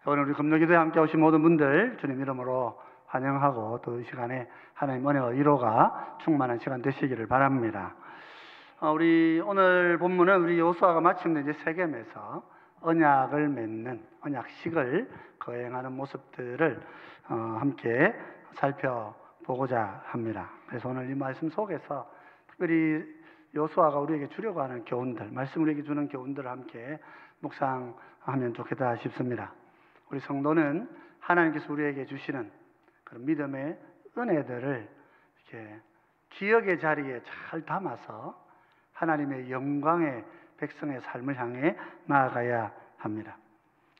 오늘 우리 금요기도에 함께 오신 모든 분들 주님 이름으로 환영하고 또 이 시간에 하나님 은혜와 위로가 충만한 시간 되시기를 바랍니다. 우리 오늘 본문은 우리 여호수아가 마침내 이제 세겜에서 언약을 맺는 언약식을 거행하는 모습들을 함께 살펴보고자 합니다. 그래서 오늘 이 말씀 속에서 특별히 여호수아가 우리에게 주려고 하는 교훈들, 말씀 우리에게 주는 교훈들을 함께 묵상하면 좋겠다 싶습니다. 우리 성도는 하나님께서 우리에게 주시는 그런 믿음의 은혜들을 이렇게 기억의 자리에 잘 담아서 하나님의 영광의 백성의 삶을 향해 나아가야 합니다.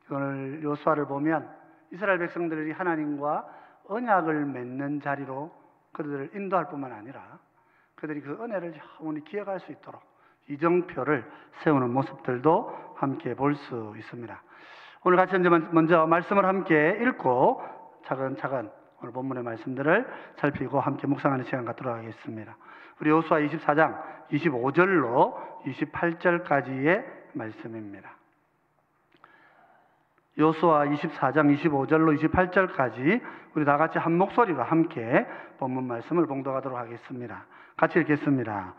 오늘 여호수아를 보면 이스라엘 백성들이 하나님과 언약을 맺는 자리로 그들을 인도할 뿐만 아니라 그들이 그 은혜를 영원히 기억할 수 있도록 이정표를 세우는 모습들도 함께 볼 수 있습니다. 오늘 같이 먼저 말씀을 함께 읽고 차근차근 오늘 본문의 말씀들을 살피고 함께 묵상하는 시간 갖도록 하겠습니다. 우리 여호수아 24장 25절로 28절까지의 말씀입니다. 여호수아 24장 25절로 28절까지 우리 다 같이 한 목소리로 함께 본문 말씀을 봉독하도록 하겠습니다. 같이 읽겠습니다.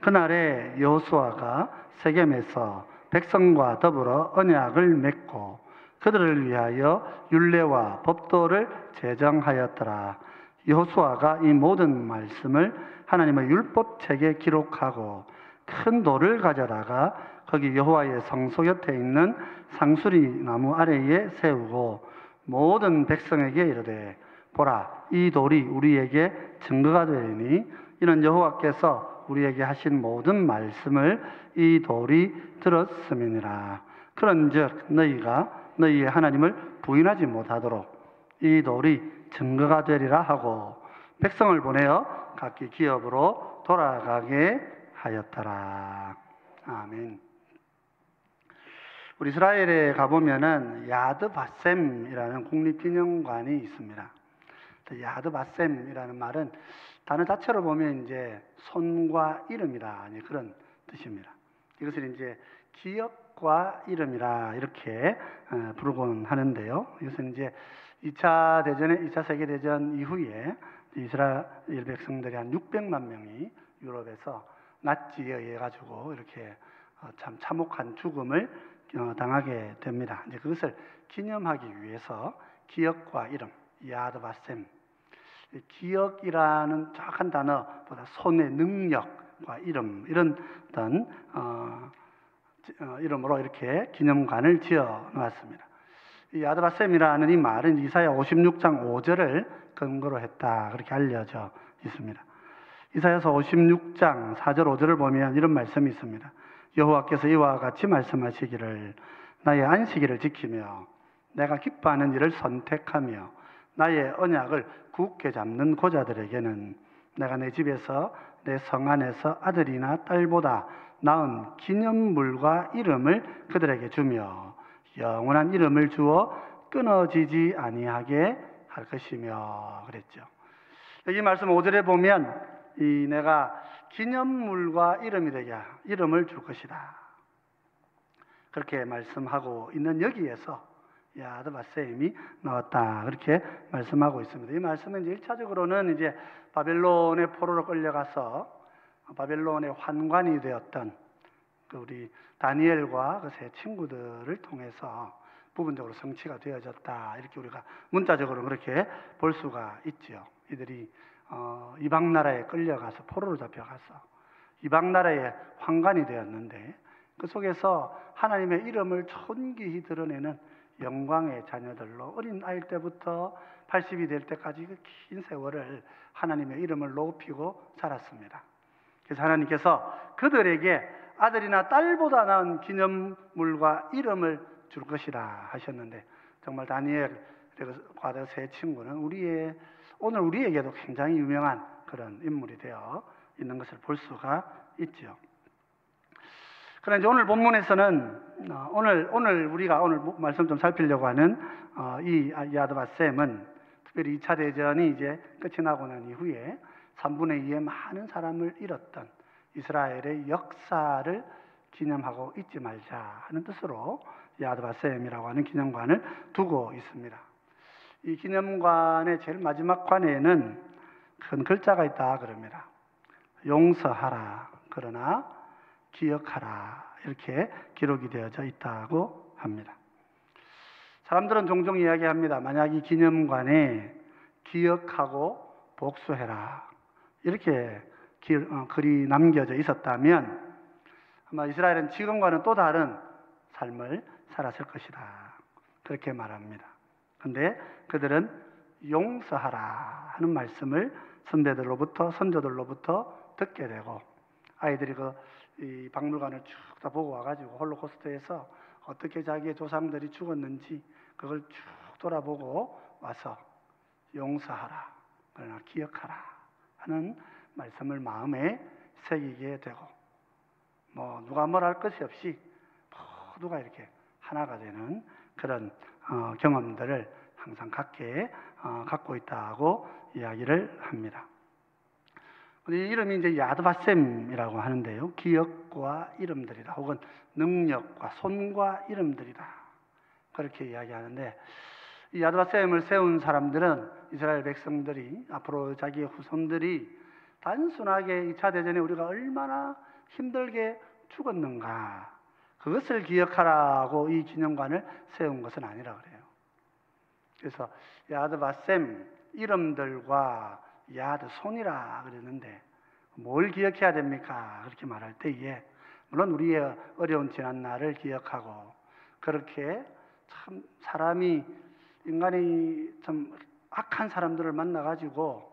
그날에 여호수아가 세겜에서 백성과 더불어 언약을 맺고 그들을 위하여 율례와 법도를 제정하였더라. 여호수아가 이 모든 말씀을 하나님의 율법책에 기록하고 큰 돌을 가져다가 거기 여호와의 성소 곁에 있는 상수리 나무 아래에 세우고 모든 백성에게 이르되 보라, 이 돌이 우리에게 증거가 되리니 이는 여호와께서 우리에게 하신 모든 말씀을 이 돌이 들었음이니라. 그런즉 너희가 너희의 하나님을 부인하지 못하도록 이 돌이 증거가 되리라 하고 백성을 보내어 각기 기업으로 돌아가게 하였더라. 아멘. 우리 이스라엘에 가보면은 야드바셈이라는 국립기념관이 있습니다. 야드바셈이라는 말은 단어 자체로 보면 이제 손과 이름이라 그런 뜻입니다. 이것을 이제 기억과 이름이라 이렇게 부르곤 하는데요. 이것은 이제 2차 세계대전 이후에 이스라엘 백성들이 한 600만 명이 유럽에서 나치에 의해 가지고 이렇게 참 참혹한 죽음을 당하게 됩니다. 이제 그것을 기념하기 위해서 기억과 이름, 야드바셈, 기억이라는 정확한 단어보다 손의 능력과 이름 이런 어떤 이름으로 이렇게 기념관을 지어 놓았습니다. 이 야드바셈이라는 이 말은 이사야 56장 5절을 근거로 했다 그렇게 알려져 있습니다. 이사야서 56장 4절 5절을 보면 이런 말씀이 있습니다. 여호와께서 이와 같이 말씀하시기를 나의 안식일을 지키며 내가 기뻐하는 일을 선택하며 나의 언약을 굳게 잡는 고자들에게는 내가 내 집에서 내 성 안에서 아들이나 딸보다 나은 기념물과 이름을 그들에게 주며 영원한 이름을 주어 끊어지지 아니하게 할 것이며 그랬죠. 여기 말씀 5절에 보면 내가 기념물과 이름을 줄 것이다 그렇게 말씀하고 있는 여기에서 야드바셈이 나왔다 그렇게 말씀하고 있습니다. 이 말씀은 이제 1차적으로는 이제 바벨론의 포로로 끌려가서 바벨론의 환관이 되었던 우리 다니엘과 그 세 친구들을 통해서 부분적으로 성취가 되어졌다 이렇게 우리가 문자적으로 그렇게 볼 수가 있죠. 이들이 이방 나라에 끌려가서 포로로 잡혀가서 이방 나라의 환관이 되었는데 그 속에서 하나님의 이름을 존귀히 드러내는 영광의 자녀들로 어린 아이일 때부터 80이 될 때까지 그 긴 세월을 하나님의 이름을 높이고 살았습니다. 그래서 하나님께서 그들에게 아들이나 딸보다 나은 기념물과 이름을 줄 것이라 하셨는데 정말 다니엘과 세 친구는 오늘 우리에게도 굉장히 유명한 그런 인물이 되어 있는 것을 볼 수가 있죠. 그러나 이제 오늘 본문에서는 오늘 우리가 오늘 말씀 좀 살피려고 하는 이 야드바셈은 특별히 2차 대전이 이제 끝이 나고 난 이후에 3분의 2의 많은 사람을 잃었던 이스라엘의 역사를 기념하고 잊지 말자 하는 뜻으로 야드바셈이라고 하는 기념관을 두고 있습니다. 이 기념관의 제일 마지막 관에는 큰 글자가 있다 그럽니다. 용서하라, 그러나 기억하라, 이렇게 기록이 되어져 있다고 합니다. 사람들은 종종 이야기합니다. 만약 이 기념관에 기억하고 복수해라, 이렇게 글이 남겨져 있었다면 아마 이스라엘은 지금과는 또 다른 삶을 살았을 것이다, 그렇게 말합니다. 그런데 그들은 용서하라 하는 말씀을 선배들로부터, 선조들로부터 듣게 되고, 아이들이 이 박물관을 쭉 다 보고 와가지고 홀로코스트에서 어떻게 자기의 조상들이 죽었는지 그걸 쭉 돌아보고 와서 용서하라, 그러나 기억하라 하는 말씀을 마음에 새기게 되고, 누가 뭘 할 것이 없이 모두가 이렇게 하나가 되는 그런 경험들을 항상 갖고 있다고 이야기를 합니다. 이 이름이 이제 야드바셈이라고 하는데요, 기억과 이름들이다, 혹은 능력과 손과 이름들이다, 그렇게 이야기하는데, 이 야드바셈을 세운 사람들은 이스라엘 백성들이, 앞으로 자기의 후손들이 단순하게 2차 대전에 우리가 얼마나 힘들게 죽었는가, 그것을 기억하라고 이 기념관을 세운 것은 아니라 그래요. 그래서 야드바셈, 이름들과 야드, 손이라 그랬는데 뭘 기억해야 됩니까? 그렇게 말할 때에 물론 우리의 어려운 지난날을 기억하고, 그렇게 참 인간이 좀 악한 사람들을 만나가지고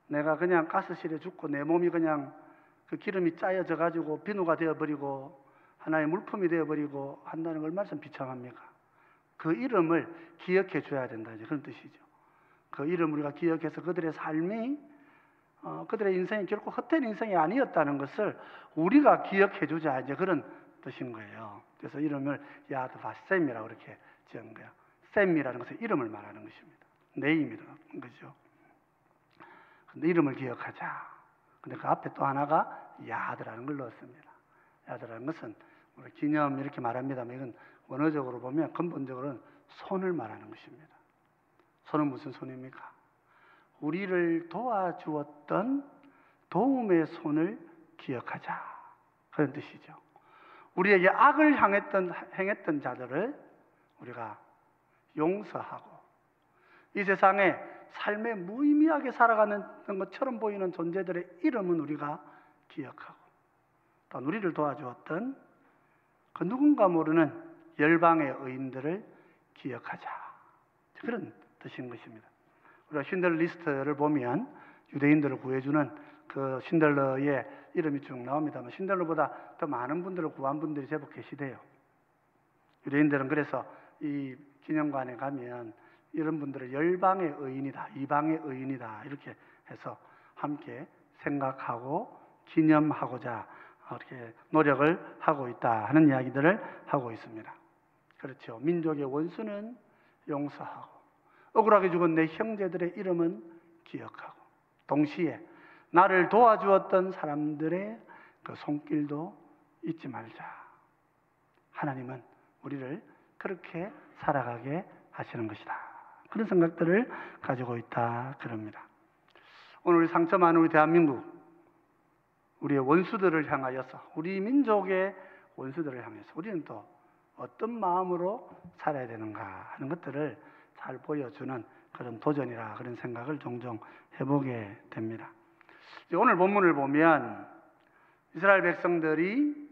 내가 그냥 가스실에 죽고 내 몸이 그냥 그 기름이 짜여져 가지고 비누가 되어버리고 하나의 물품이 되어버리고 한다는 걸 얼마나 비참합니까? 그 이름을 기억해 줘야 된다, 이제 그런 뜻이죠. 그 이름을 우리가 기억해서 그들의 삶이, 그들의 인생이 결코 헛된 인생이 아니었다는 것을 우리가 기억해 주자, 이제 그런 뜻인 거예요. 그래서 이름을 야드바셈이라고 그렇게 지은 거예요. 셈이라는 것은 이름을 말하는 것입니다. 네임이라는 거죠. 근데 이름을 기억하자. 근데 그 앞에 또 하나가 야드라는 걸 넣었습니다. 야드라는 것은 우리 기념 이렇게 말합니다만, 이건 원어적으로 보면 근본적으로는 손을 말하는 것입니다. 손은 무슨 손입니까? 우리를 도와주었던 도움의 손을 기억하자, 그런 뜻이죠. 우리에게 악을 행했던 자들을 우리가 용서하고, 이 세상에 삶에 무의미하게 살아가는 것처럼 보이는 존재들의 이름은 우리가 기억하고, 또 우리를 도와주었던 그 누군가 모르는 열방의 의인들을 기억하자, 그런 뜻인 것입니다. 우리가 신들러 리스트를 보면 유대인들을 구해주는 그 신들러의 이름이 쭉 나옵니다만, 신들러보다 더 많은 분들을 구한 분들이 제법 계시대요. 유대인들은 그래서 이 기념관에 가면 이런 분들을 열방의 의인이다, 이방의 의인이다, 이렇게 해서 함께 생각하고 기념하고자 이렇게 노력을 하고 있다 하는 이야기들을 하고 있습니다. 그렇죠. 민족의 원수는 용서하고, 억울하게 죽은 내 형제들의 이름은 기억하고, 동시에 나를 도와주었던 사람들의 그 손길도 잊지 말자. 하나님은 우리를 그렇게 살아가게 하시는 것이다, 그런 생각들을 가지고 있다 그럽니다. 오늘 우리 상처 많은 우리 대한민국, 우리의 원수들을 향하여서, 우리 민족의 원수들을 향해서 우리는 또 어떤 마음으로 살아야 되는가 하는 것들을 잘 보여주는 그런 도전이라, 그런 생각을 종종 해보게 됩니다. 오늘 본문을 보면 이스라엘 백성들이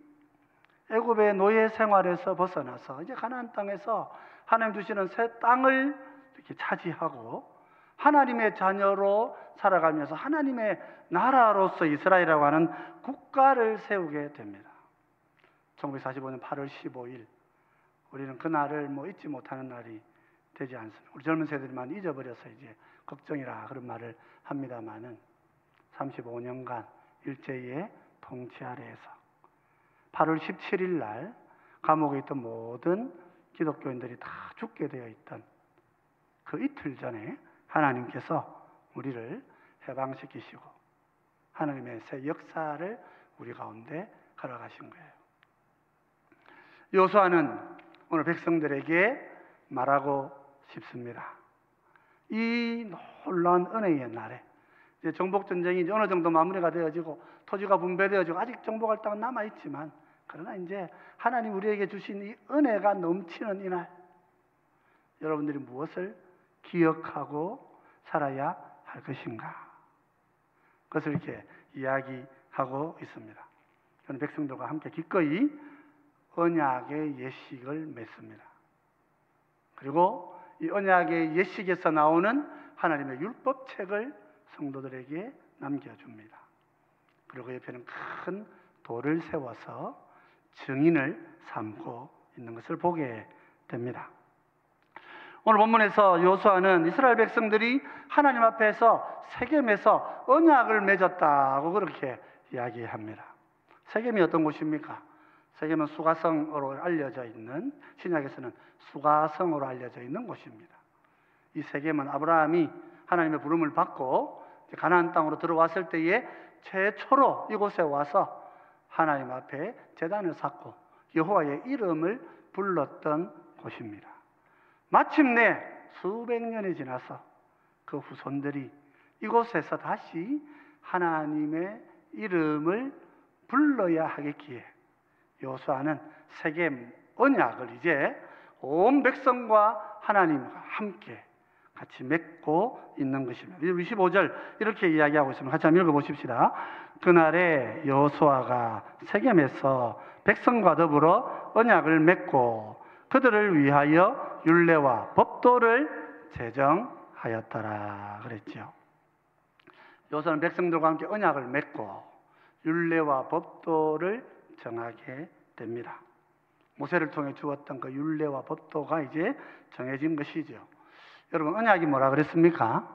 애굽의 노예 생활에서 벗어나서 이제 가나안 땅에서 하나님 주시는 새 땅을 이렇게 차지하고 하나님의 자녀로 살아가면서 하나님의 나라로서 이스라엘이라고 하는 국가를 세우게 됩니다. 1945년 8월 15일, 우리는 그 날을 잊지 못하는 날이 되지 않습니다. 우리 젊은 세대들만 잊어버려서 이제 걱정이라 그런 말을 합니다만은 35년간 일제의 통치 아래에서 8월 17일 날 감옥에 있던 모든 기독교인들이 다 죽게 되어 있던 그 이틀 전에 하나님께서 우리를 해방시키시고 하나님의 새 역사를 우리 가운데 걸어가신 거예요. 여호수아는 오늘 백성들에게 말하고 싶습니다. 이 놀라운 은혜의 날에 이제 정복전쟁이 이제 어느 정도 마무리가 되어지고 토지가 분배되어지고 아직 정복할 땅은 남아있지만, 그러나 이제 하나님 우리에게 주신 이 은혜가 넘치는 이날, 여러분들이 무엇을 기억하고 살아야 할 것인가, 그것을 이렇게 이야기하고 있습니다. 저는 백성들과 함께 기꺼이 언약의 예식을 맺습니다. 그리고 이 언약의 예식에서 나오는 하나님의 율법책을 성도들에게 남겨줍니다. 그리고 옆에는 큰 돌을 세워서 증인을 삼고 있는 것을 보게 됩니다. 오늘 본문에서 여호수아는 이스라엘 백성들이 하나님 앞에서 세겜에서 언약을 맺었다고 그렇게 이야기합니다. 세겜이 어떤 곳입니까? 세겜은 수가성으로 알려져 있는, 신약에서는 수가성으로 알려져 있는 곳입니다. 이 세겜은 아브라함이 하나님의 부름을 받고 가나안 땅으로 들어왔을 때에 최초로 이곳에 와서 하나님 앞에 제단을 쌓고 여호와의 이름을 불렀던 곳입니다. 마침내 수백 년이 지나서 그 후손들이 이곳에서 다시 하나님의 이름을 불러야 하겠기에 여호수아는 세겜 언약을 이제 온 백성과 하나님과 함께 같이 맺고 있는 것입니다. 25절 이렇게 이야기하고 있습니다. 같이 한번 읽어보십시다. 그날에 여호수아가 세겜에서 백성과 더불어 언약을 맺고 그들을 위하여 율례와 법도를 제정하였더라 그랬죠. 여호수아는 백성들과 함께 언약을 맺고 율례와 법도를 정하게 됩니다. 모세를 통해 주었던 그 율례와 법도가 이제 정해진 것이죠. 여러분, 언약이 뭐라 그랬습니까?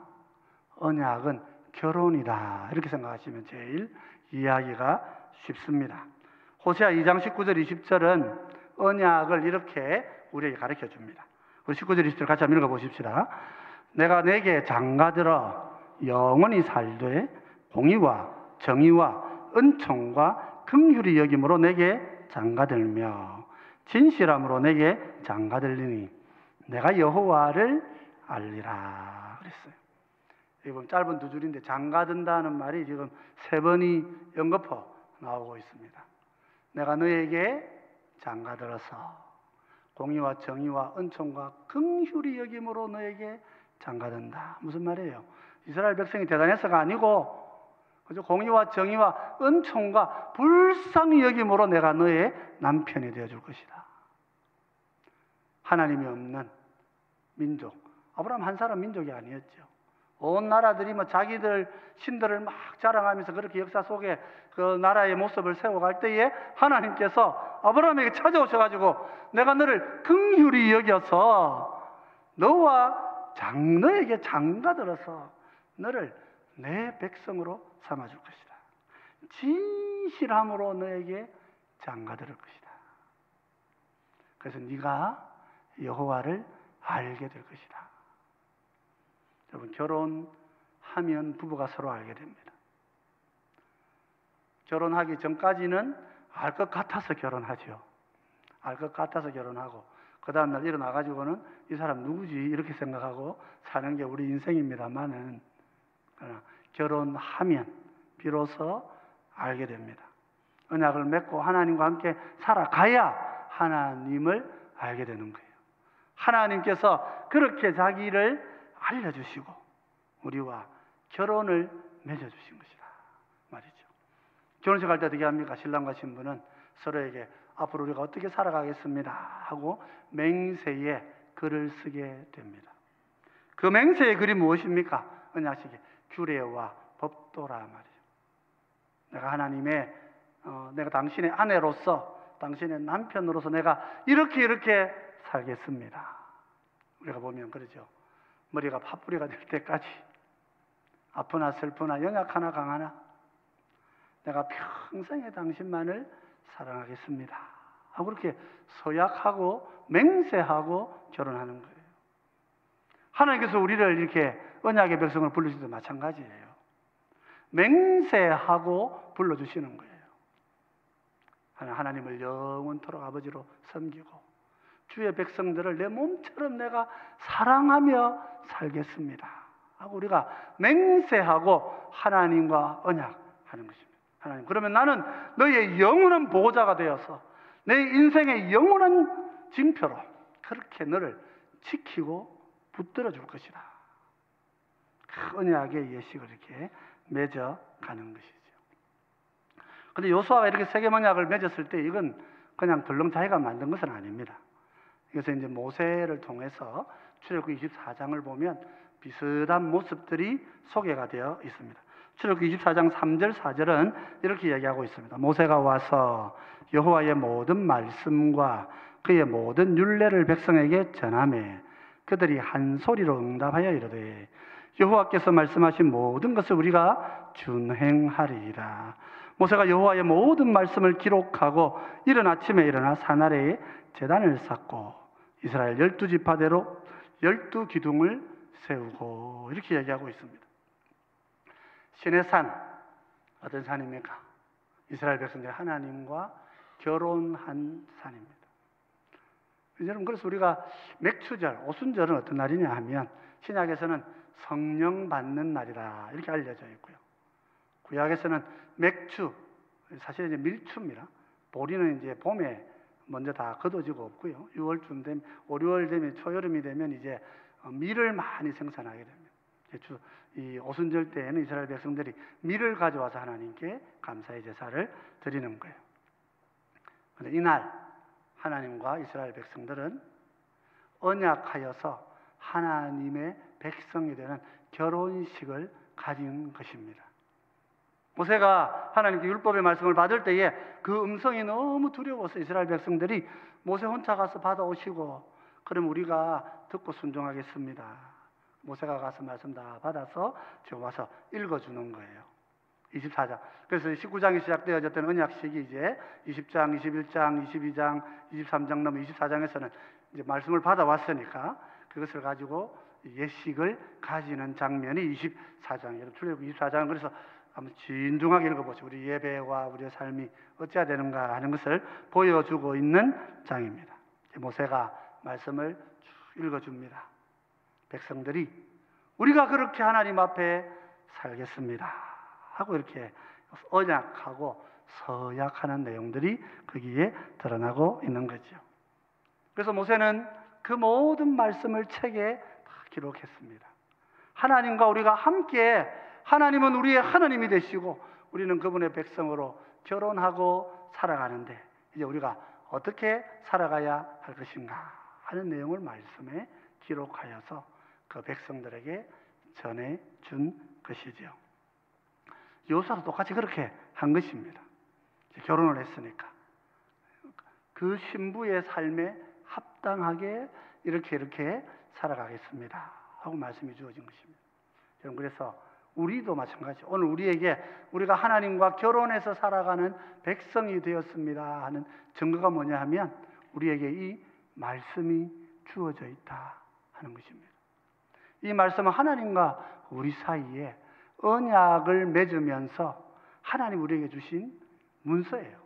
언약은 결혼이다, 이렇게 생각하시면 제일 이해하기가 쉽습니다. 호세아 2장 19절 20절은 언약을 이렇게 우리에게 가르쳐 줍니다. 우리 19절 20절 같이 한번 읽어보십시다. 내가 내게 장가들어 영원히 살되 공의와 정의와 은총과 긍휼이 여김으로 내게 장가들며 진실함으로 내게 장가들리니 내가 여호와를 알리라 그랬어요. 이건 짧은 두 줄인데 장가든다는 말이 지금 세 번이 연거푸 나오고 있습니다. 내가 너에게 장가들어서 공의와 정의와 은총과 긍휼이 여김으로 너에게 장가든다. 무슨 말이에요? 이스라엘 백성이 대단해서가 아니고 공의와 정의와 은총과 불쌍히 여김으로 내가 너의 남편이 되어줄 것이다. 하나님이 없는 민족, 아브라함 한 사람 민족이 아니었죠. 온 나라들이 자기들 신들을 막 자랑하면서 그렇게 역사 속에 그 나라의 모습을 세워갈 때에 하나님께서 아브라함에게 찾아오셔가지고 내가 너를 긍휼히 여겨서 너에게 장가들어서 너를 내 백성으로 삼아줄 것이다. 진실함으로 너에게 장가들을 것이다. 그래서 네가 여호와를 알게 될 것이다. 여러분, 결혼하면 부부가 서로 알게 됩니다. 결혼하기 전까지는 알 것 같아서 결혼하죠. 알 것 같아서 결혼하고 그 다음날 일어나가지고는 이 사람 누구지 이렇게 생각하고 사는 게 우리 인생입니다만은 결혼하면 비로소 알게 됩니다. 언약을 맺고 하나님과 함께 살아가야 하나님을 알게 되는 거예요. 하나님께서 그렇게 자기를 알려주시고 우리와 결혼을 맺어주신 것이다 말이죠. 결혼식 할 때 어떻게 합니까? 신랑과 신부는 서로에게 앞으로 우리가 어떻게 살아가겠습니다 하고 맹세의 글을 쓰게 됩니다. 그 맹세의 글이 무엇입니까? 언약식의 규례와 법도라 말이죠. 내가 당신의 아내로서, 당신의 남편으로서 내가 이렇게 살겠습니다. 우리가 보면 그러죠. 머리가 팥뿌리가 될 때까지 아프나 슬프나 연약하나 강하나 내가 평생에 당신만을 사랑하겠습니다 하고 그렇게 서약하고 맹세하고 결혼하는 거예요. 하나님께서 우리를 이렇게 언약의 백성을 불러주실 때 마찬가지예요. 맹세하고 불러주시는 거예요. 하나님을 영원토록 아버지로 섬기고 주의 백성들을 내 몸처럼 내가 사랑하며 살겠습니다 하고 우리가 맹세하고 하나님과 언약하는 것입니다. 하나님, 그러면 나는 너의 영원한 보호자가 되어서 내 인생의 영원한 징표로 그렇게 너를 지키고 붙들어 줄 것이다. 그 언약의 예식을 이렇게 맺어가는 것이죠. 그런데 여호수아가 이렇게 세겜 언약을 맺었을 때 이건 그냥 덜렁 자기가 만든 것은 아닙니다. 그래서 이제 모세를 통해서 출애굽기 24장을 보면 비슷한 모습들이 소개가 되어 있습니다. 출애굽기 24장 3절 4절은 이렇게 얘기하고 있습니다. 모세가 와서 여호와의 모든 말씀과 그의 모든 율례를 백성에게 전하매 그들이 한 소리로 응답하여 이르되 여호와께서 말씀하신 모든 것을 우리가 준행하리이다. 모세가 여호와의 모든 말씀을 기록하고 이른 아침에 일어나 산 아래에 제단을 쌓고 이스라엘 12지파대로 12기둥을 세우고 이렇게 얘기하고 있습니다. 신의 산, 어떤 산입니까? 이스라엘 백성들 하나님과 결혼한 산입니다. 여러분, 그래서 우리가 맥추절, 오순절은 어떤 날이냐 하면 신약에서는 성령 받는 날이다 이렇게 알려져 있고요. 구약에서는 맥추, 사실 이제 밀추입니다. 보리는 이제 봄에 먼저 다 걷어지고 없고요. 6월쯤 되면, 5, 6월 되면 초여름이 되면 이제 밀을 많이 생산하게 됩니다. 이 오순절 때에는 이스라엘 백성들이 밀을 가져와서 하나님께 감사의 제사를 드리는 거예요. 그런데 이날 하나님과 이스라엘 백성들은 언약하여서 하나님의 백성이 되는 결혼식을 가진 것입니다. 모세가 하나님께 율법의 말씀을 받을 때에 그 음성이 너무 두려워서 이스라엘 백성들이 모세 혼자 가서 받아오시고 그럼 우리가 듣고 순종하겠습니다. 모세가 가서 말씀 다 받아서 지금 와서 읽어주는 거예요. 24장. 그래서 19장이 시작되어졌던 언약식이 이제 20장, 21장, 22장, 23장 넘어 24장에서는 이제 말씀을 받아왔으니까 그것을 가지고 예식을 가지는 장면이 24장이에요. 출애굽기 24장은 그래서 한번 진중하게 읽어보죠. 우리 예배와 우리의 삶이 어찌해야 되는가 하는 것을 보여주고 있는 장입니다. 모세가 말씀을 쭉 읽어줍니다. 백성들이 우리가 그렇게 하나님 앞에 살겠습니다 하고 이렇게 언약하고 서약하는 내용들이 거기에 드러나고 있는 거죠. 그래서 모세는 그 모든 말씀을 책에 다 기록했습니다. 하나님과 우리가 함께, 하나님은 우리의 하나님이 되시고 우리는 그분의 백성으로 결혼하고 살아가는데 이제 우리가 어떻게 살아가야 할 것인가 하는 내용을 말씀에 기록하여서 그 백성들에게 전해준 것이죠. 여호수아도 똑같이 그렇게 한 것입니다. 결혼을 했으니까 그 신부의 삶에 합당하게 이렇게 살아가겠습니다 하고 말씀이 주어진 것입니다. 여러분, 그래서 우리도 마찬가지. 오늘 우리에게 우리가 하나님과 결혼해서 살아가는 백성이 되었습니다 하는 증거가 뭐냐 하면 우리에게 이 말씀이 주어져 있다 하는 것입니다. 이 말씀은 하나님과 우리 사이에 언약을 맺으면서 하나님 우리에게 주신 문서예요.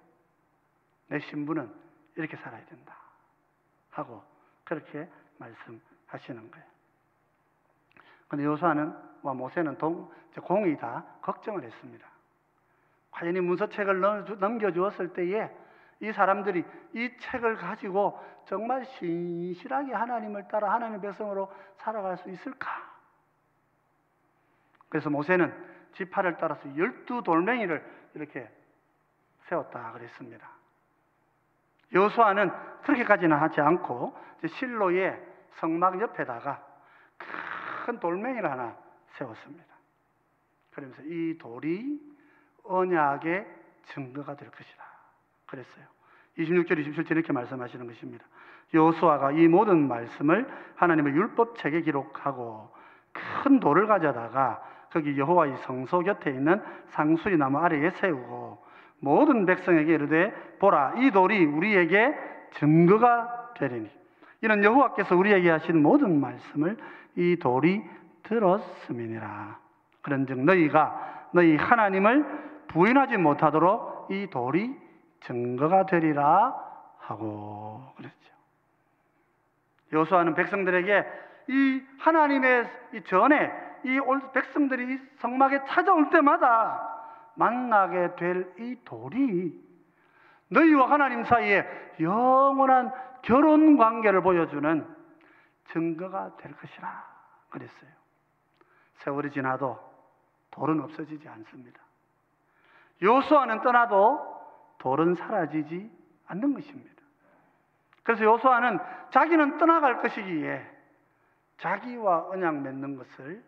내 신부는 이렇게 살아야 된다 하고 그렇게 말씀하시는 거예요. 그런데 여호수아와 모세는 공이 다 걱정을 했습니다. 과연 이 문서책을 넘겨주었을 때에 이 사람들이 이 책을 가지고 정말 신실하게 하나님을 따라 하나님의 백성으로 살아갈 수 있을까? 그래서 모세는 지파를 따라서 12돌멩이를 이렇게 세웠다 그랬습니다. 여호수아는 그렇게까지는 하지 않고 실로의 성막 옆에다가 큰 돌멩이를 하나 세웠습니다. 그러면서 이 돌이 언약의 증거가 될 것이다 그랬어요. 26절 27절 이렇게 말씀하시는 것입니다. 여호수아가 이 모든 말씀을 하나님의 율법책에 기록하고 큰 돌을 가져다가 거기 여호와의 성소 곁에 있는 상수리 나무 아래에 세우고 모든 백성에게 이르되 보라, 이 돌이 우리에게 증거가 되리니 이는 여호와께서 우리에게 하신 모든 말씀을 이 돌이 들었음이니라. 그런즉 너희가 너희 하나님을 부인하지 못하도록 이 돌이 증거가 되리라 하고 그랬죠. 여호수아는 백성들에게 이 하나님의 이 전에 이 백성들이 이 성막에 찾아올 때마다 만나게 될 이 돌이 너희와 하나님 사이에 영원한 결혼 관계를 보여주는 증거가 될 것이라 그랬어요. 세월이 지나도 돌은 없어지지 않습니다. 여호수아는 떠나도 돌은 사라지지 않는 것입니다. 그래서 여호수아는 자기는 떠나갈 것이기에 자기와 언약 맺는 것을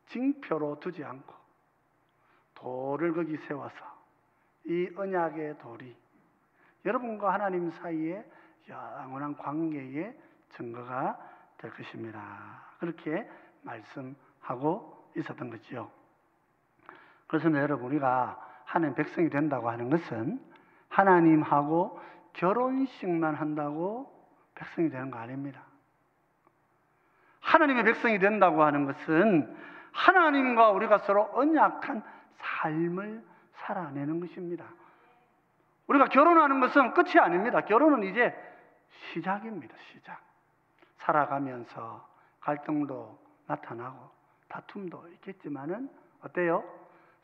징표로 두지 않고 돌을 거기 세워서 이 언약의 돌이 여러분과 하나님 사이에 영원한 관계의 증거가 될 것입니다. 그렇게 말씀하고 있었던 거죠. 그래서 여러분, 우리가 하나님 백성이 된다고 하는 것은 하나님하고 결혼식만 한다고 백성이 되는 거 아닙니다. 하나님의 백성이 된다고 하는 것은 하나님과 우리가 서로 언약한 삶을 살아내는 것입니다. 우리가 결혼하는 것은 끝이 아닙니다. 결혼은 이제 시작입니다. 시작. 살아가면서 갈등도 나타나고 다툼도 있겠지만은 어때요?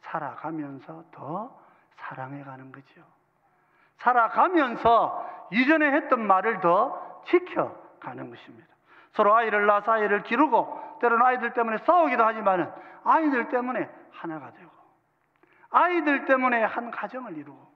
살아가면서 더 사랑해가는 거죠. 살아가면서 이전에 했던 말을 더 지켜가는 것입니다. 서로 아이를 낳아서 아이를 기르고 때로는 아이들 때문에 싸우기도 하지만은 아이들 때문에 하나가 되고 아이들 때문에 한 가정을 이루고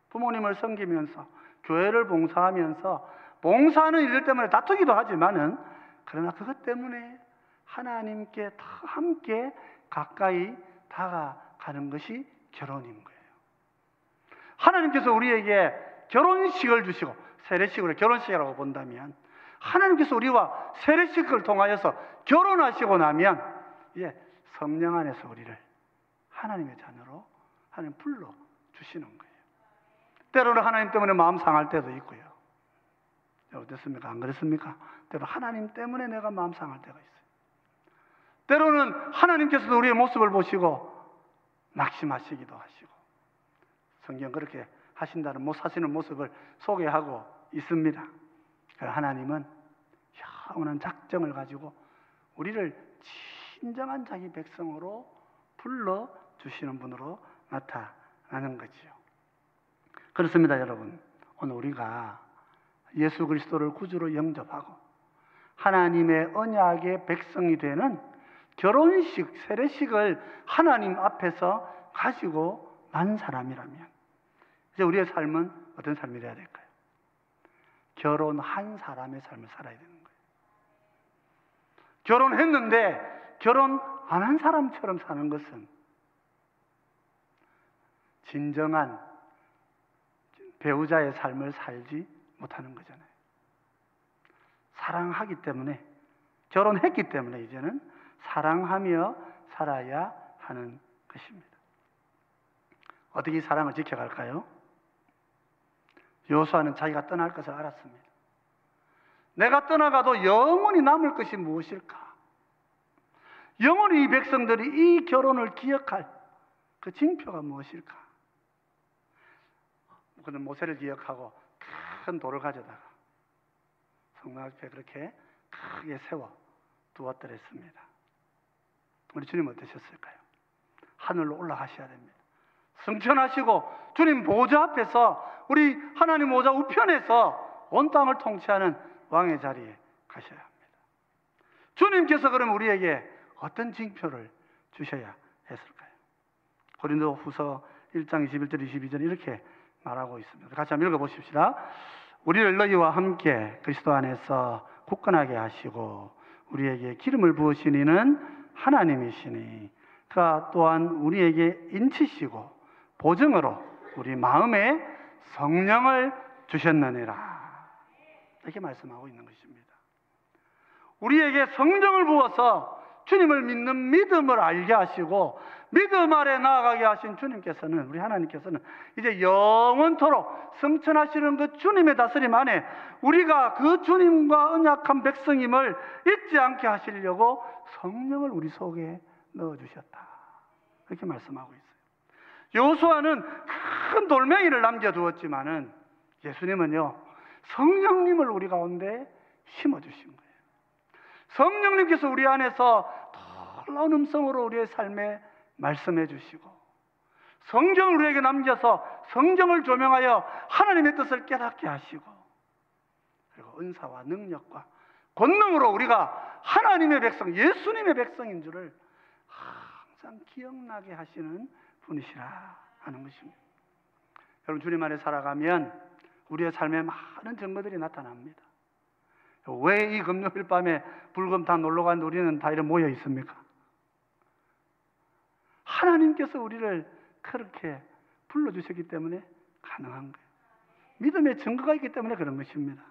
부모님을 섬기면서 교회를 봉사하면서 봉사하는 일들 때문에 다투기도 하지만은 그러나 그것 때문에 하나님께 다 함께 가까이 다가가는 것이 결혼인 거예요. 하나님께서 우리에게 결혼식을 주시고 세례식으로 결혼식이라고 본다면 하나님께서 우리와 세례식을 통하여서 결혼하시고 나면 이제 성령 안에서 우리를 하나님의 자녀로 하나님 불러 주시는 거예요. 때로는 하나님 때문에 마음 상할 때도 있고요. 어떻습니까? 안 그렇습니까? 때로 하나님 때문에 내가 마음 상할 때가 있어요. 때로는 하나님께서도 우리의 모습을 보시고 낙심하시기도 하시고 성경 그렇게 하신다는 사시는 모습을 소개하고 있습니다. 하나님은 영원한 작정을 가지고 우리를 진정한 자기 백성으로 불러주시는 분으로 나타나는 거지요. 그렇습니다, 여러분. 오늘 우리가 예수 그리스도를 구주로 영접하고 하나님의 언약의 백성이 되는 결혼식, 세례식을 하나님 앞에서 가지고 난 사람이라면 이제 우리의 삶은 어떤 삶이 되어야 될까요? 결혼한 사람의 삶을 살아야 되는 거예요. 결혼했는데 결혼 안 한 사람처럼 사는 것은 진정한 배우자의 삶을 살지 못하는 거잖아요. 사랑하기 때문에, 결혼했기 때문에 이제는 사랑하며 살아야 하는 것입니다. 어떻게 이 사랑을 지켜갈까요? 여호수아는 자기가 떠날 것을 알았습니다. 내가 떠나가도 영원히 남을 것이 무엇일까? 영원히 이 백성들이 이 결혼을 기억할 그 징표가 무엇일까? 그는 모세를 기억하고 큰 돌을 가져다가 성막 앞에 그렇게 크게 세워 두었더랬습니다. 우리 주님 어떠셨을까요? 하늘로 올라가셔야 됩니다. 승천하시고 주님 보좌 앞에서 우리 하나님 보좌 우편에서 온 땅을 통치하는 왕의 자리에 가셔야 합니다. 주님께서 그럼 우리에게 어떤 징표를 주셔야 했을까요? 고린도후서 1장 21절 22절 이렇게 말하고 있습니다. 같이 한번 읽어보십시다. 우리를 너희와 함께 그리스도 안에서 굳건하게 하시고 우리에게 기름을 부으신 이는 하나님이시니 그가 또한 우리에게 인치시고 보증으로 우리 마음에 성령을 주셨느니라. 이렇게 말씀하고 있는 것입니다. 우리에게 성령을 부어서 주님을 믿는 믿음을 알게 하시고 믿음 아래 나아가게 하신 주님께서는, 우리 하나님께서는 이제 영원토록 성천하시는 그 주님의 다스림 안에 우리가 그 주님과 언약한 백성임을 잊지 않게 하시려고 성령을 우리 속에 넣어주셨다. 그렇게 말씀하고 있어요. 여호수아는 큰 돌멩이를 남겨두었지만은 예수님은요 성령님을 우리 가운데 심어주신 거예요. 성령님께서 우리 안에서 놀라운 음성으로 우리의 삶에 말씀해 주시고, 성경을 우리에게 남겨서 성경을 조명하여 하나님의 뜻을 깨닫게 하시고, 그리고 은사와 능력과 권능으로 우리가 하나님의 백성, 예수님의 백성인 줄을 항상 기억나게 하시는 분이시라 하는 것입니다. 여러분, 주님 안에 살아가면 우리의 삶에 많은 증거들이 나타납니다. 왜 이 금요일 밤에 불금 다 놀러 갔는데 우리는 다 이렇게 모여 있습니까? 하나님께서 우리를 그렇게 불러주셨기 때문에 가능한 거예요. 믿음의 증거가 있기 때문에 그런 것입니다.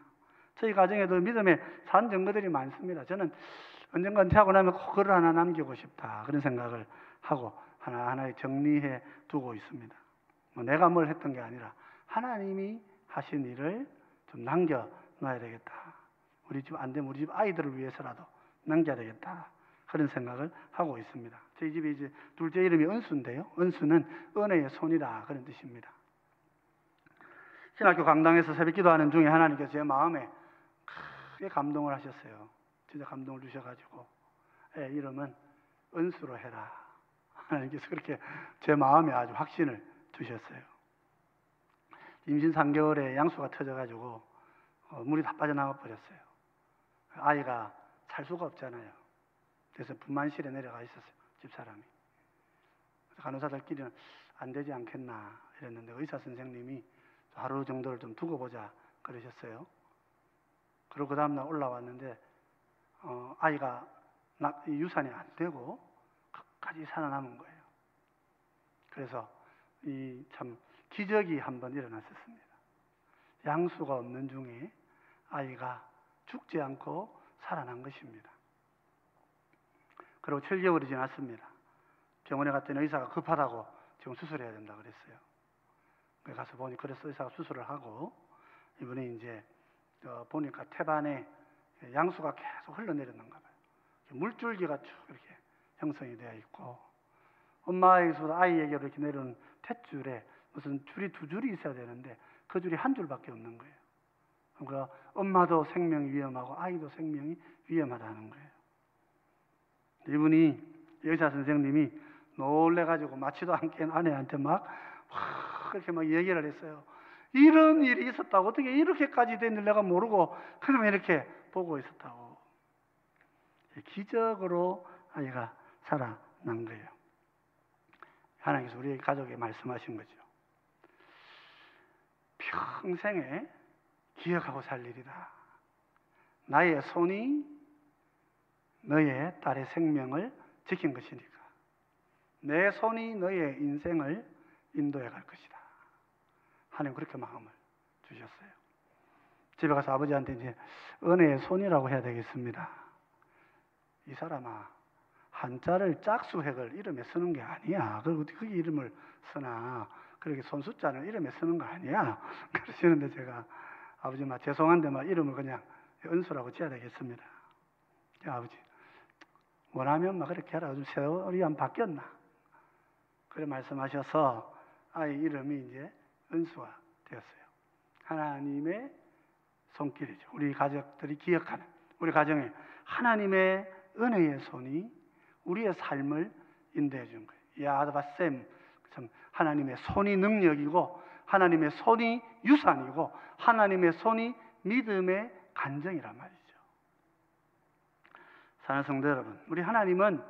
저희 가정에도 믿음의 산 증거들이 많습니다. 저는 언젠가 은퇴하고 나면 꼭 글을 하나 남기고 싶다, 그런 생각을 하고 하나하나 정리해 두고 있습니다. 내가 뭘 했던 게 아니라 하나님이 하신 일을 좀 남겨놔야 되겠다. 우리 집 안 되면 우리 집 아이들을 위해서라도 남겨야 되겠다, 그런 생각을 하고 있습니다. 저희 집에 이제 둘째 이름이 은수인데요, 은수는 은혜의 손이다, 그런 뜻입니다. 신학교 강당에서 새벽 기도하는 중에 하나님께서 제 마음에 크게 감동을 하셨어요. 진짜 감동을 주셔가지고 이름은 은수로 해라, 하나님께서 그렇게 제 마음에 아주 확신을 주셨어요. 임신 3개월에 양수가 터져가지고 물이 다 빠져나와 버렸어요. 아이가 살 수가 없잖아요. 그래서 분만실에 내려가 있었어요, 집사람이. 간호사들끼리는 안 되지 않겠나 이랬는데 의사 선생님이 하루 정도를 좀 두고 보자 그러셨어요. 그리고 그 다음날 올라왔는데 아이가 유산이 안 되고 끝까지 살아남은 거예요. 그래서 이 참 기적이 한번 일어났었습니다. 양수가 없는 중에 아이가 죽지 않고 살아난 것입니다. 그리고 7개월이 지났습니다. 병원에 갔더니 의사가 급하다고 지금 수술해야 된다 그랬어요. 가서 보니 그래서 의사가 수술을 하고, 이분이 이제 보니까 태반에 양수가 계속 흘러내렸는가 봐요. 물줄기가 쭉 이렇게 형성이 되어 있고, 엄마에게서 아이에게로 이렇게 내려오는 탯줄에 무슨 줄이 2줄이 있어야 되는데 그 줄이 1줄밖에 없는 거예요. 그러니까 엄마도 생명이 위험하고 아이도 생명이 위험하다는 거예요. 이분이, 의사 선생님이 놀래가지고 마치도 않게 아내한테 그렇게 막 얘기를 했어요. 이런 일이 있었다고, 어떻게 이렇게까지 된 줄 내가 모르고 그냥 이렇게 보고 있었다고. 기적으로 아이가 살아난 거예요. 하나님께서 우리 가족에 말씀하신 거죠. 평생에 기억하고 살 일이다. 나의 손이 너의 딸의 생명을 지킨 것이니까 내 손이 너의 인생을 인도해 갈 것이다. 하나님 그렇게 마음을 주셨어요. 집에 가서 아버지한테 이제 은혜의 손이라고 해야 되겠습니다. 이 사람아, 한자를 짝수획을 이름에 쓰는 게 아니야. 그리고 그 이름을 쓰나, 그렇게 손숫자는 이름에 쓰는 거 아니야. 그러시는데 제가 아버지 죄송한데 이름을 그냥 은수라고 지어야 되겠습니다. 아버지 원하면 그렇게 해라. 요즘 세월이 안 바뀌었나? 그래 말씀하셔서 아이 이름이 이제 은수가 되었어요. 하나님의 손길이죠. 우리 가족들이 기억하는, 우리 가정에 하나님의 은혜의 손이 우리의 삶을 인도해 준 거예요. 야드바셈, 하나님의 손이 능력이고 하나님의 손이 유산이고 하나님의 손이 믿음의 간정이란 말이죠. 사랑하는 성도 여러분, 우리 하나님은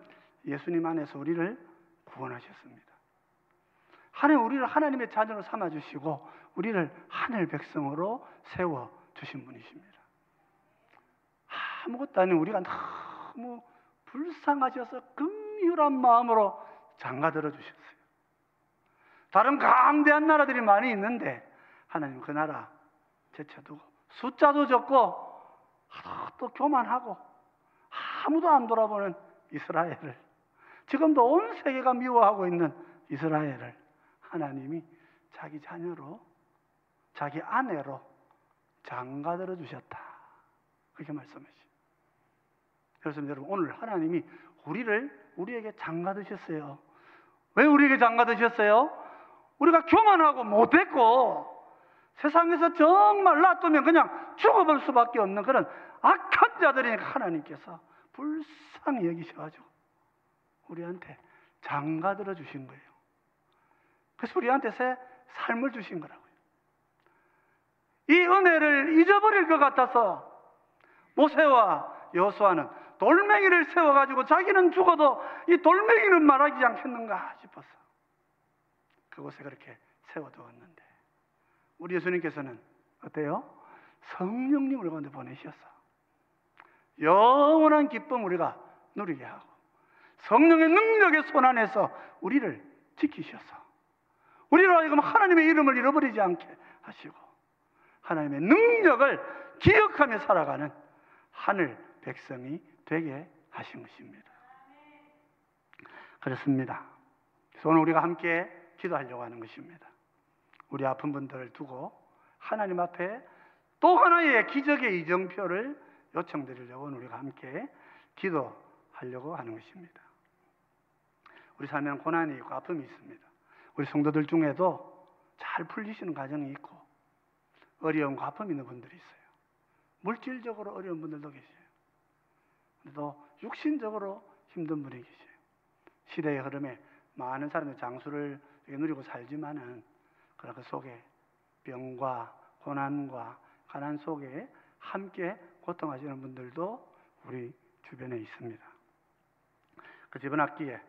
예수님 안에서 우리를 구원하셨습니다. 하나님 우리를 하나님의 자녀로 삼아주시고 우리를 하늘 백성으로 세워주신 분이십니다. 아무것도 아닌 우리가 너무 불쌍하셔서 긍휼한 마음으로 장가들어 주셨어요. 다른 강대한 나라들이 많이 있는데 하나님 그 나라 제쳐두고 숫자도 적고 또 교만하고 아무도 안 돌아보는 이스라엘을, 지금도 온 세계가 미워하고 있는 이스라엘을 하나님이 자기 자녀로, 자기 아내로 장가들어 주셨다, 그렇게 말씀하시죠. 그래서 여러분, 오늘 하나님이 우리에게 장가드셨어요. 왜 우리에게 장가드셨어요? 우리가 교만하고 못했고 세상에서 정말 놔두면 그냥 죽어볼 수밖에 없는 그런 악한 자들이니까 하나님께서 불쌍히 여기셔가지고 우리한테 장가들어 주신 거예요. 그래서 우리한테 새 삶을 주신 거라고요. 이 은혜를 잊어버릴 것 같아서 모세와 여호수아는 돌멩이를 세워가지고 자기는 죽어도 이 돌멩이는 말하지 않겠는가 싶어서 그곳에 그렇게 세워두었는데, 우리 예수님께서는 어때요? 성령님을 가운데 보내셔서 영원한 기쁨 우리가 누리게 하고 성령의 능력의 손 안에서 우리를 지키셔서 우리로 하여금 하나님의 이름을 잃어버리지 않게 하시고 하나님의 능력을 기억하며 살아가는 하늘 백성이 되게 하신 것입니다. 그렇습니다. 그래서 오늘 우리가 함께 기도하려고 하는 것입니다. 우리 아픈 분들을 두고 하나님 앞에 또 하나의 기적의 이정표를 요청드리려고 우리가 함께 기도하려고 하는 것입니다. 우리 삶에는 고난이 있고 아픔이 있습니다. 우리 성도들 중에도 잘 풀리시는 가정이 있고 어려움과 아픔이 있는 분들이 있어요. 물질적으로 어려운 분들도 계세요. 또 육신적으로 힘든 분이 계세요. 시대의 흐름에 많은 사람이 장수를 누리고 살지만은 그러나 그 속에 병과 고난과 가난 속에 함께 고통하시는 분들도 우리 주변에 있습니다. 그 이번 학기에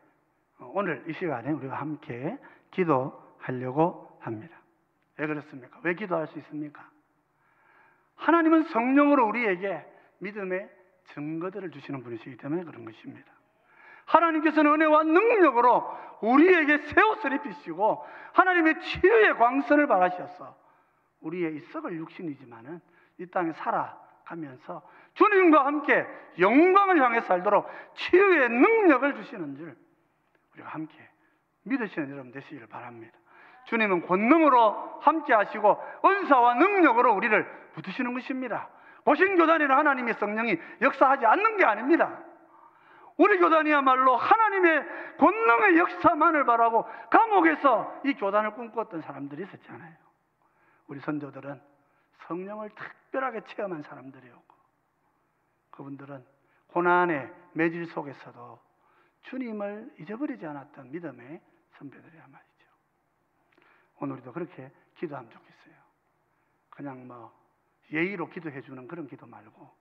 오늘 이 시간에 우리가 함께 기도하려고 합니다. 왜 그렇습니까? 왜 기도할 수 있습니까? 하나님은 성령으로 우리에게 믿음의 증거들을 주시는 분이시기 때문에 그런 것입니다. 하나님께서는 은혜와 능력으로 우리에게 새 옷을 입히시고 하나님의 치유의 광선을 발하셔서 우리의 이 썩을 육신이지만은 이 땅에 살아가면서 주님과 함께 영광을 향해 살도록 치유의 능력을 주시는 줄 우리가 함께 믿으시는 여러분 되시기를 바랍니다. 주님은 권능으로 함께 하시고 은사와 능력으로 우리를 붙드시는 것입니다. 고신교단에는 하나님의 성령이 역사하지 않는 게 아닙니다. 우리 교단이야말로 하나님의 권능의 역사만을 바라고 감옥에서 이 교단을 꿈꿨던 사람들이 있었잖아요. 우리 선조들은 성령을 특별하게 체험한 사람들이었고 그분들은 고난의 매질 속에서도 주님을 잊어버리지 않았던 믿음의 선배들이야 말이죠. 오늘 우리도 그렇게 기도하면 좋겠어요. 그냥 예의로 기도해 주는 그런 기도 말고,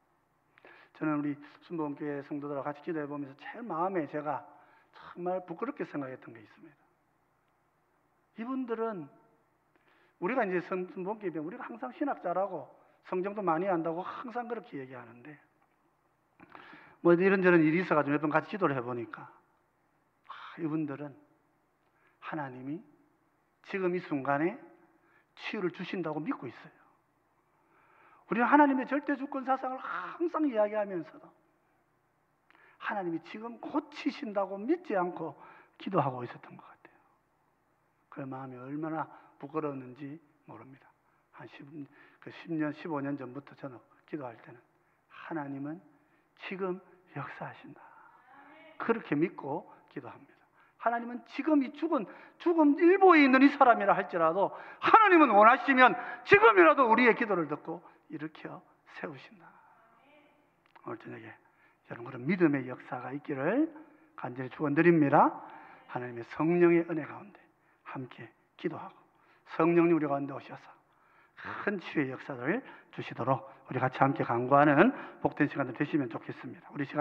저는 우리 순복음교회 성도들과 같이 기도해 보면서 제일 마음에 제가 정말 부끄럽게 생각했던 게 있습니다. 이분들은 우리가 이제 순복음교회 우리가 항상 신학 잘하고 성경도 많이 한다고 항상 그렇게 얘기하는데 이런저런 일이 있어가지고 몇 번 같이 기도를 해보니까 이분들은 하나님이 지금 이 순간에 치유를 주신다고 믿고 있어요. 우리는 하나님의 절대주권 사상을 항상 이야기하면서도 하나님이 지금 고치신다고 믿지 않고 기도하고 있었던 것 같아요. 그 마음이 얼마나 부끄러웠는지 모릅니다. 한 10년, 15년 전부터 저는 기도할 때는 하나님은 지금 역사하신다. 그렇게 믿고 기도합니다. 하나님은 지금 이 죽음 일보에 있는 이 사람이라 할지라도 하나님은 원하시면 지금이라도 우리의 기도를 듣고 일으켜 세우신다. 오늘 저녁에 여러분 그런 믿음의 역사가 있기를 간절히 축원드립니다. 하나님의 성령의 은혜 가운데 함께 기도하고 성령님 우리 가운데 오셔서 큰 치유의 역사를 주시도록 우리 같이 함께 간구하는 복된 시간들 되시면 좋겠습니다. 우리 시간